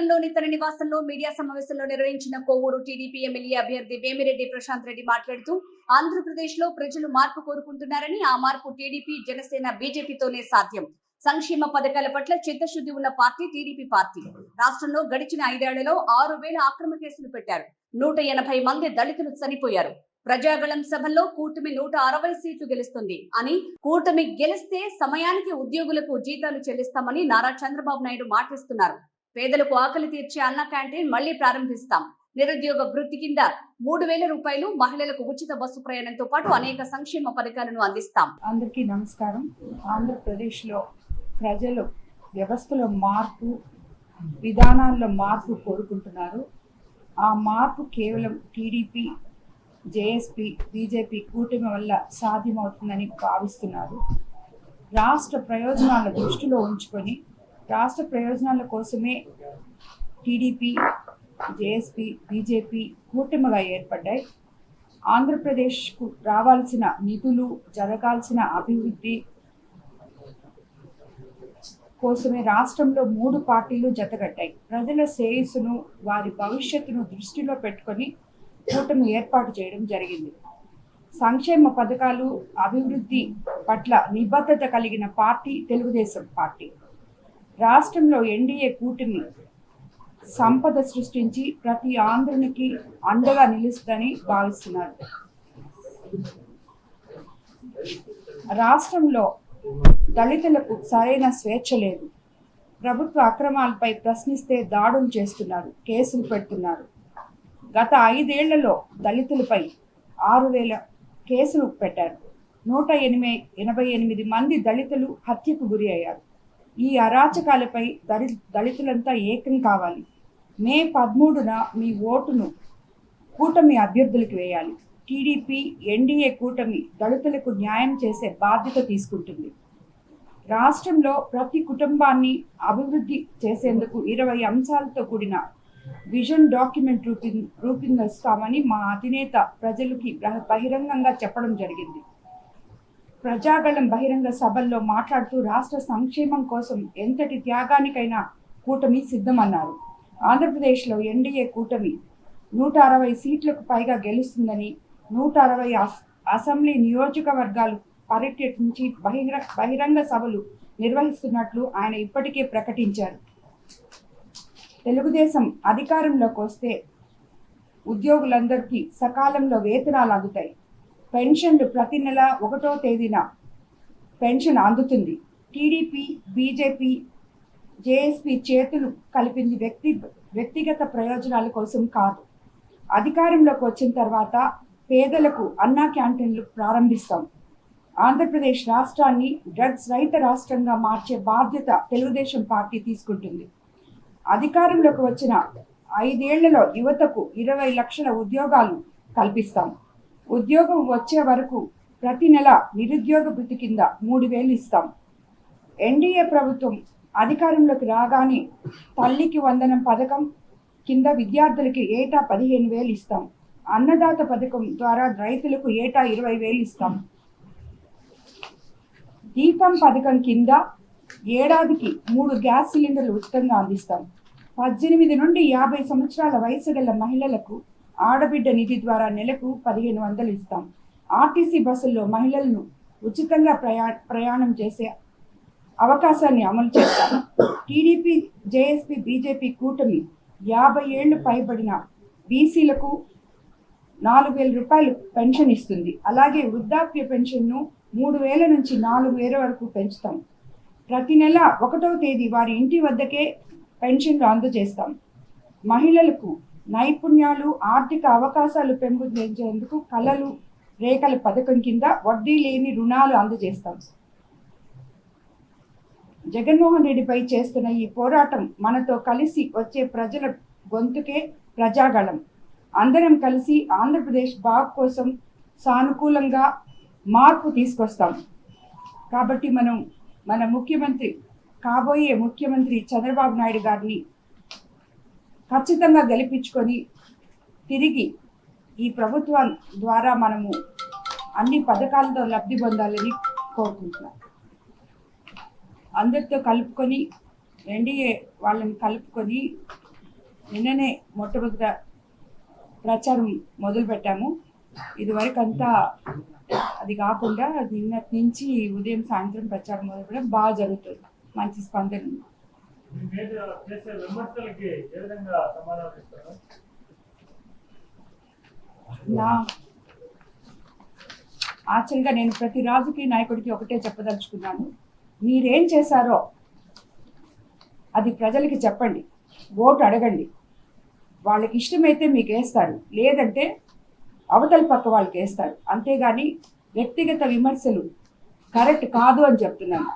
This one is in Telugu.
నగరంలోని తన నివాసంలో మీడియా సమావేశంలో నిర్వహించిన కొవ్వూరు టీడీపీ ఎమ్మెల్యే అభ్యర్థి వేమిరెడ్డి ప్రశాంత్ రెడ్డి మాట్లాడుతూ ఆంధ్రప్రదేశ్ లో ప్రజలు మార్పు కోరుకుంటున్నారని, ఆ మార్పు టీడీపీ, జనసేన, బీజేపీతోనే సాధ్యం. సంక్షేమ పథకాల పట్ల చిత్తశుద్ధి ఉన్న పార్టీ టీడీపీ పార్టీ. రాష్ట్రంలో గడిచిన 5 ఏళ్లలో 6,000 అక్రమ కేసులు పెట్టారు. 180 మంది దళితులు చనిపోయారు. ప్రజాగళం సభల్లో కూటమి 160 సీట్లు గెలుస్తుంది అని, కూటమి గెలిస్తే సమయానికి ఉద్యోగులకు జీతాలు చెల్లిస్తామని నారా చంద్రబాబు నాయుడు మాటిస్తున్నారు. పేదలకు ఆకలి తీర్చే అన్న క్యాంటీన్ మళ్లీ ప్రారంభిస్తాం. నిరుద్యోగ వృత్తి కింద 3,000 రూపాయలు, మహిళలకు ఉచిత బస్సు ప్రయాణంతో పాటు అనేక సంక్షేమ పథకాలను అందిస్తాం. అందరికీ నమస్కారం. ఆంధ్రప్రదేశ్ లో ప్రజలు వ్యవస్థలో మార్పు, విధానాల్లో మార్పు కోరుకుంటున్నారు. ఆ మార్పు కేవలం టీడీపీ, జేఎస్పీ, బీజేపీ కూటమి వల్ల సాధ్యమవుతుందని భావిస్తున్నారు. రాష్ట్ర ప్రయోజనాల దృష్టిలో ఉంచుకొని రాష్ట్ర ప్రయోజనాల కోసమే టీడీపీ, జేఎస్పీ, బీజేపీ కూటమిగా ఏర్పడ్డాయి. ఆంధ్రప్రదేశ్కు రావాల్సిన నిధులు, జరగాల్సిన అభివృద్ధి కోసమే రాష్ట్రంలో 3 పార్టీలు జతగట్టాయి. ప్రజల శ్రేయస్సును, వారి భవిష్యత్తును దృష్టిలో పెట్టుకొని కూటమి ఏర్పాటు చేయడం జరిగింది. సంక్షేమ పథకాలు, అభివృద్ధి పట్ల నిబద్ధత కలిగిన పార్టీ తెలుగుదేశం పార్టీ. రాష్ట్రంలో ఎన్డీఏ కూటమి సంపద సృష్టించి ప్రతి ఆంధ్రునికి అండగా నిలుస్తుందని భావిస్తున్నారు. రాష్ట్రంలో దళితులకు సరైన స్వేచ్ఛ లేదు. ప్రభుత్వ అక్రమాలపై ప్రశ్నిస్తే దాడులు చేస్తున్నారు, కేసులు పెడుతున్నారు. గత 5 ఏళ్లలో దళితులపై 6,000 కేసులు పెట్టారు. 188 మంది దళితులు హత్యకు గురి అయ్యారు. ఈ అరాచకాలపై దళితులంతా ఏకం కావాలి. మే 13న మీ ఓటును కూటమి అభ్యర్థులకు వేయాలి. టీడీపీ, ఎన్డీఏ కూటమి దళితులకు న్యాయం చేసే బాధ్యత తీసుకుంటుంది. రాష్ట్రంలో ప్రతి కుటుంబాన్ని అభివృద్ధి చేసేందుకు 20 అంశాలతో కూడిన విజన్ డాక్యుమెంట్ రూపొందిస్తామని మా అధినేత ప్రజలకి బహిరంగంగా చెప్పడం జరిగింది. ప్రజాగళం బహిరంగ సభల్లో మాట్లాడుతూ రాష్ట్ర సంక్షేమం కోసం ఎంతటి త్యాగానికైనా కూటమి సిద్ధమన్నారు. ఆంధ్రప్రదేశ్లో ఎన్డీఏ కూటమి 160 సీట్లకు పైగా గెలుస్తుందని, 160 అసెంబ్లీ నియోజకవర్గాలు పర్యటించి బహిరంగ సభలు నిర్వహిస్తున్నట్లు ఆయన ఇప్పటికే ప్రకటించారు. తెలుగుదేశం అధికారంలోకి వస్తే ఉద్యోగులందరికీ సకాలంలో వేతనాలు అందుతాయి. పెన్షన్లు ప్రతి నెల 1వ తేదీన పెన్షన్ అందుతుంది. టీడీపీ, బీజేపీ, జేఎస్పీ చేతులు కలిపింది వ్యక్తిగత ప్రయోజనాల కోసం కాదు. అధికారంలోకి వచ్చిన తర్వాత పేదలకు అన్నా క్యాంటీన్లు ప్రారంభిస్తాం. ఆంధ్రప్రదేశ్ రాష్ట్రాన్ని డ్రగ్స్ రహిత రాష్ట్రంగా మార్చే బాధ్యత తెలుగుదేశం పార్టీ తీసుకుంటుంది. అధికారంలోకి వచ్చిన 5 ఏళ్లలో యువతకు 20 లక్షల ఉద్యోగాలు కల్పిస్తాం. ఉద్యోగం వచ్చే వరకు ప్రతి నెల నిరుద్యోగ భృతి కింద 3,000 ఇస్తాం. ఎన్డీఏ ప్రభుత్వం అధికారంలోకి రాగానే తల్లికి వందనం పథకం కింద విద్యార్థులకి ఏటా 15,000 ఇస్తాం. అన్నదాత పథకం ద్వారా రైతులకు ఏటా 20,000 ఇస్తాం. దీపం పథకం కింద ఏడాదికి 3 గ్యాస్ సిలిండర్లు ఉచితంగా అందిస్తాం. 18 నుండి 50 సంవత్సరాల వయసు గల మహిళలకు ఆడబిడ్డ నిధి ద్వారా నెలకు 1,500 ఇస్తాం. ఆర్టీసీ బస్సుల్లో మహిళలను ఉచితంగా ప్రయాణం చేసే అవకాశాన్ని అమలు చేస్తాం. టీడీపీ, జేఎస్పీ, బీజేపీ కూటమి 50 ఏళ్లు పైబడిన బీసీలకు 4,000 రూపాయలు పెన్షన్ ఇస్తుంది. అలాగే వృద్ధాప్య పెన్షన్ను 3,000 నుంచి 4,000 వరకు పెంచుతాం. ప్రతి నెల 1వ తేదీ వారి ఇంటి వద్దకే పెన్షన్లు అందజేస్తాం. మహిళలకు నైపుణ్యాలు, ఆర్థిక అవకాశాలు పెంపొందించేందుకు కళలు రేఖల పథకం కింద వడ్డీ లేని రుణాలు అందజేస్తాం. జగన్మోహన్ రెడ్డిపై చేస్తున్న ఈ పోరాటం మనతో కలిసి వచ్చే ప్రజల గొంతుకే ప్రజాగళం. అందరం కలిసి ఆంధ్రప్రదేశ్ బాగు కోసం సానుకూలంగా మార్పు తీసుకొస్తాం. కాబట్టి మన ముఖ్యమంత్రి, కాబోయే ముఖ్యమంత్రి చంద్రబాబు నాయుడు గారిని ఖచ్చితంగా గెలిపించుకొని తిరిగి ఈ ప్రభుత్వం ద్వారా మనము అన్ని పథకాలతో లబ్ధి పొందాలని కోరుకుంటున్నాం. అందరితో కలుపుకొని, ఎన్డీఏ వాళ్ళని కలుపుకొని నిన్ననే మొట్టమొదట ప్రచారం మొదలుపెట్టాము. ఇదివరకు అంతా అది కాకుండా నిన్నటి నుంచి ఉదయం సాయంత్రం ప్రచారం మొదలుపెట్టడం బాగా జరుగుతుంది, మంచి స్పందన ఉంది. నా యాక్చువల్గా నేను ప్రతి రాజకీయ నాయకుడికి ఒకటే చెప్పదలుచుకున్నాను, మీరేం చేశారో అది ప్రజలకి చెప్పండి, ఓటు అడగండి. వాళ్ళకి ఇష్టమైతే మీకు వేస్తారు, లేదంటే అవతల పక్క వాళ్ళకి వేస్తారు. అంతేగాని వ్యక్తిగత విమర్శలు కరెక్ట్ కాదు అని చెప్తున్నాను.